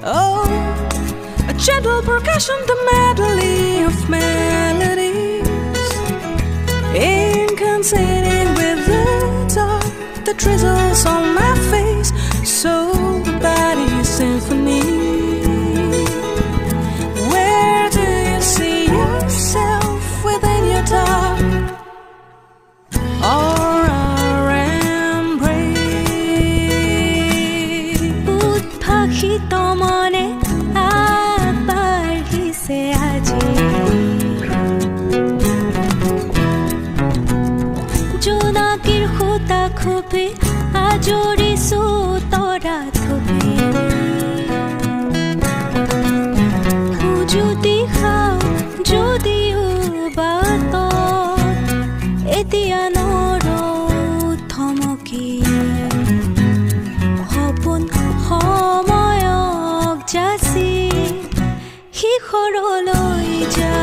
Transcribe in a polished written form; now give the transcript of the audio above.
Oh, a gentle percussion, the medley of melodies, incantating with the dark that drizzles on my face. So the body's symphony. Where do you see yourself within your dark or our embrace? উৎভাসিত মনে আগবাঢ়িছে আজি জোনাকীৰ সূতা খুপি আজৰিছো তৰা থুপি উজুতি খাওঁ যদিও বাটত এতিয়া নৰওঁ থমকি সপোন সময়ক যাচি শিখৰলৈ যা